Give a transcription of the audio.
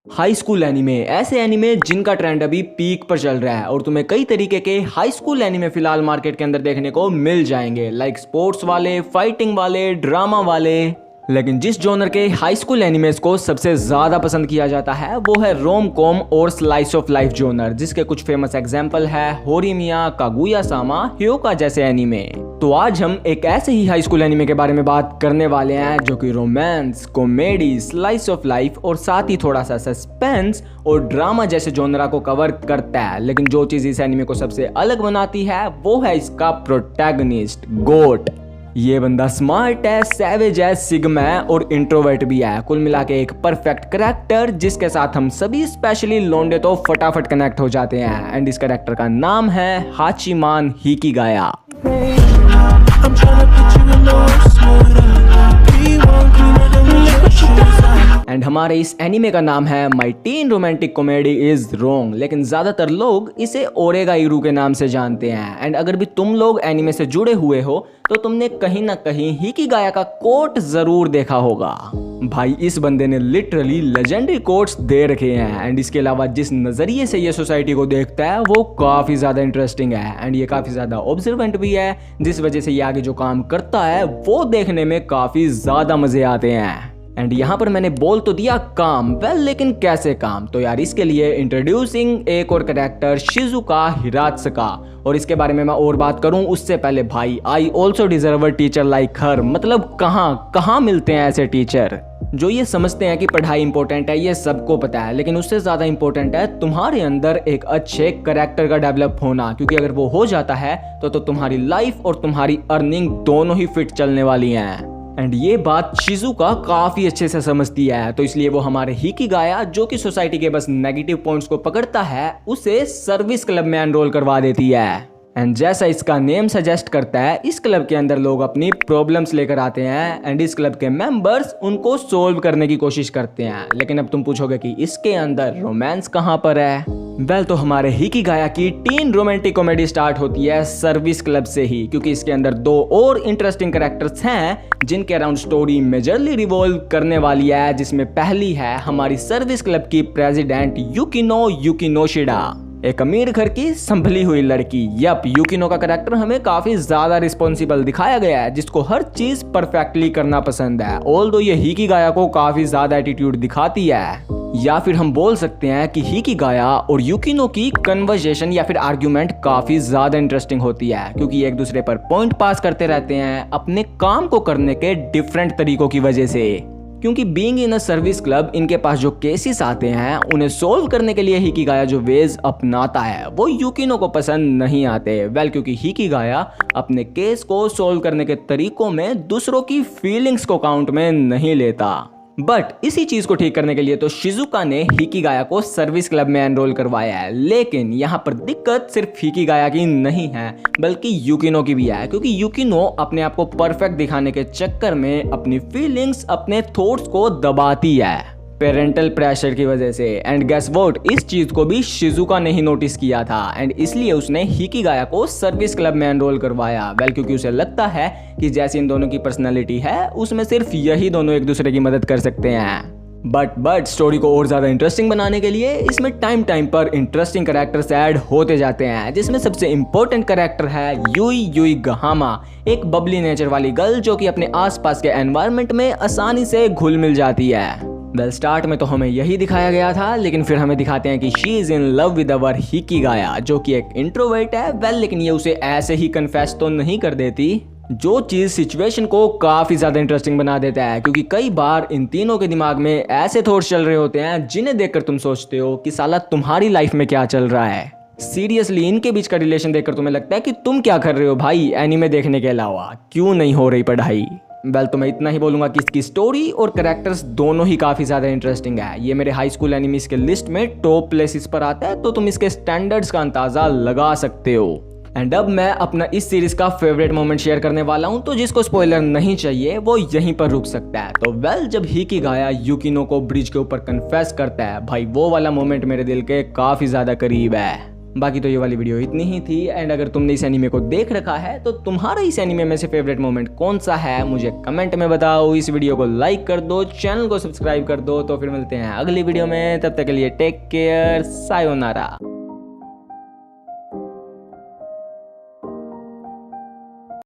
High school anime ऐसे anime जिनका trend अभी पीक पर चल रहा है और तुम्हें कई तरीके के हाई स्कूल एनिमे फिलहाल मार्केट के अंदर देखने को मिल जाएंगे, लाइक स्पोर्ट्स वाले, फाइटिंग वाले, ड्रामा वाले। लेकिन जिस जॉनर के हाई स्कूल एनिमेस को सबसे ज्यादा पसंद किया जाता है वो है रोम कॉम और स्लाइस ऑफ लाइफ जॉनर, जिसके कुछ फेमस एग्जांपल है होरीमिया, कागुया सामा, ह्योका जैसे एनिमे। तो आज हम एक ऐसे ही हाई स्कूल एनिमे के बारे में बात करने वाले हैं जो कि romance, comedy, slice of life और साथ ही थोड़ा सा सस्पेंस और ड्रामा जैसे जॉनरा को कवर करता है। लेकिन जो चीज इस एनिमे को सबसे अलग बनाती है वो है इसका प्रोटैगनिस्ट गोट। ये बंदा स्मार्ट है, सैवेज है, सिग्मा है और इंट्रोवर्ट भी है। कुल मिला के एक परफेक्ट कैरेक्टर जिसके साथ हम सभी स्पेशली लोंडे तो फटाफट कनेक्ट हो जाते हैं। एंड इस कैरेक्टर का नाम है हाचिमान हिकिगाया। एंड हमारे इस एनिमे का नाम है माई टीन रोमांटिक कॉमेडी इज रोंग, लेकिन ज्यादातर लोग इसे ओरेगाइरू के नाम से जानते हैं। एंड अगर भी तुम लोग एनिमे से जुड़े हुए हो तो तुमने कहीं ना कहीं हिकिगाया का कोट जरूर देखा होगा। भाई इस बंदे ने लिटरली लेजेंडरी कोट्स दे रखे हैं। एंड इसके अलावा जिस नजरिए से ये सोसाइटी को देखता है वो काफी ज्यादा इंटरेस्टिंग है। एंड ये काफी ज्यादा ऑब्जर्वेंट भी है, जिस वजह से ये आगे जो काम करता है वो देखने में काफी ज्यादा मजे आते हैं। एंड यहाँ पर मैंने बोल तो दिया काम, वेल लेकिन कैसे काम? तो यार इसके लिए इंट्रोड्यूसिंग एक और कैरेक्टर शिजुका हिरात्सुका। और इसके बारे में मैं और बात करूं उससे पहले भाई I also deserve a teacher like her. मतलब कहाँ मिलते हैं ऐसे टीचर जो ये समझते हैं कि पढ़ाई इंपॉर्टेंट है, ये सबको पता है, लेकिन उससे ज्यादा इंपॉर्टेंट है तुम्हारे अंदर एक अच्छे कैरेक्टर का डेवलप होना। क्योंकि अगर वो हो जाता है तो तुम्हारी लाइफ और तुम्हारी अर्निंग दोनों ही फिट चलने वाली हैं। एंड ये बात शिजुका काफी अच्छे से समझती है, तो इसलिए वो हमारे हिकिगाया जो कि सोसाइटी के बस नेगेटिव पॉइंट्स को पकड़ता है उसे सर्विस क्लब में एनरोल करवा देती है। एंड जैसा इसका नेम सजेस्ट करता है, इस क्लब के अंदर लोग अपनी प्रॉब्लम्स लेकर आते हैं एंड इस क्लब के मेंबर्स उनको सोल्व करने की कोशिश करते हैं। लेकिन अब तुम पूछोगे कि इसके अंदर रोमांस कहाँ पर है? वेल तो हमारे हिकिगाया की टीन रोमांटिक कॉमेडी स्टार्ट होती है सर्विस क्लब से ही, क्योंकि इसके अंदर दो और इंटरेस्टिंग कैरेक्टर्स हैं जिनके अराउंड स्टोरी मेजरली रिवॉल्व करने वाली है। जिसमें पहली है हमारी सर्विस क्लब की प्रेसिडेंट युकिनो युकिनोशिडा, एक अमीर घर की संभली हुई लड़की। यप, युकिनो का कैरेक्टर हमें काफी ज्यादा रिस्पॉन्सिबल दिखाया गया है, जिसको हर चीज परफेक्टली करना पसंद है। ऑल्दो ये हिकिगाया को काफी ज्यादा एटीट्यूड दिखाती है। या फिर हम बोल सकते हैं कि हिकिगाया और युकिनो की कन्वर्सेशन या फिर आर्ग्यूमेंट काफी ज्यादा इंटरेस्टिंग होती है, क्योंकि एक दूसरे पर पॉइंट पास करते रहते हैं अपने काम को करने के डिफरेंट तरीकों की वजह से। क्योंकि being in a service club इनके पास जो केसेस आते हैं उन्हें सोल्व करने के लिए हिकिगाया जो वेज अपनाता है वो युकिनो को पसंद नहीं आते। वेल क्योंकि हिकिगाया अपने केस को सोल्व करने के तरीकों में दूसरों की फीलिंग्स को काउंट में नहीं लेता। बट इसी चीज को ठीक करने के लिए तो शिजुका ने हिकिगाया को सर्विस क्लब में एनरोल करवाया है। लेकिन यहाँ पर दिक्कत सिर्फ हिकिगाया की नहीं है बल्कि युकिनो की भी है, क्योंकि युकिनो अपने आप को परफेक्ट दिखाने के चक्कर में अपनी फीलिंग्स, अपने थॉट्स को दबाती है पेरेंटल प्रेशर की वजह से। एंड गेस व्हाट, इस चीज को भी शिजुका ने ही नोटिस किया था एंड इसलिए उसने हिकिगाया को सर्विस क्लब में एनरोल करवाया। वेल क्योंकि उसे लगता है कि जैसी इन दोनों की पर्सनालिटी है उसमें सिर्फ यही दोनों एक दूसरे की मदद कर सकते हैं। बट स्टोरी को और ज्यादा इंटरेस्टिंग बनाने के लिए इसमें टाइम पर इंटरेस्टिंग कैरेक्टर्स ऐड होते जाते हैं, जिसमें सबसे इंपॉर्टेंट कैरेक्टर है युई गहामा, एक बबली नेचर वाली गर्ल जो कि अपने आसपास के एनवायरनमेंट में आसानी से घुल मिल जाती है। वेल स्टार्ट में तो हमें यही दिखाया गया था, लेकिन फिर हमें दिखाते हैं कि she is in love with our हिकिगाया जो कि एक इंट्रोवर्ट है। वेल लेकिन ये उसे ऐसे ही कन्फेस तो नहीं कर देती, जो चीज सिचुएशन को काफी ज्यादा इंटरेस्टिंग बना देता है। क्योंकि कई बार इन तीनों के दिमाग में ऐसे थॉट्स चल रहे होते हैं जिन्हें देखकर तुम सोचते हो कि साला तुम्हारी लाइफ में क्या चल रहा है। सीरियसली इनके बीच का रिलेशन देखकर तुम्हें लगता है कि तुम क्या कर रहे हो भाई एनीमे देखने के अलावा, क्यों नहीं हो रही पढ़ाई? वेल तो मैं इतना ही बोलूंगा कि इसकी स्टोरी और कैरेक्टर्स दोनों ही काफी ज्यादा इंटरेस्टिंग है। ये मेरे हाई स्कूल एनिमीज के लिस्ट में टॉप प्लेसेस पर आता है, तो तुम इसके स्टैंडर्ड्स का अंदाजा लगा सकते हो। एंड अब मैं अपना इस सीरीज का फेवरेट मोमेंट शेयर करने वाला हूं, तो जिसको स्पॉइलर नहीं चाहिए वो यहीं पर रुक सकता है। तो वेल जब हिकिगाया युकिनो को ब्रिज के ऊपर कन्फेस करता है, भाई वो वाला मोमेंट मेरे दिल के काफी ज्यादा करीब है। बाकी तो ये वाली वीडियो इतनी ही थी। एंड अगर तुमने इस एनीमे को देख रखा है तो तुम्हारा इस एनीमे में से फेवरेट मोमेंट कौन सा है मुझे कमेंट में बताओ। इस वीडियो को लाइक कर दो, चैनल को सब्सक्राइब कर दो। तो फिर मिलते हैं अगली वीडियो में, तब तक के लिए टेक केयर, सायोनारा।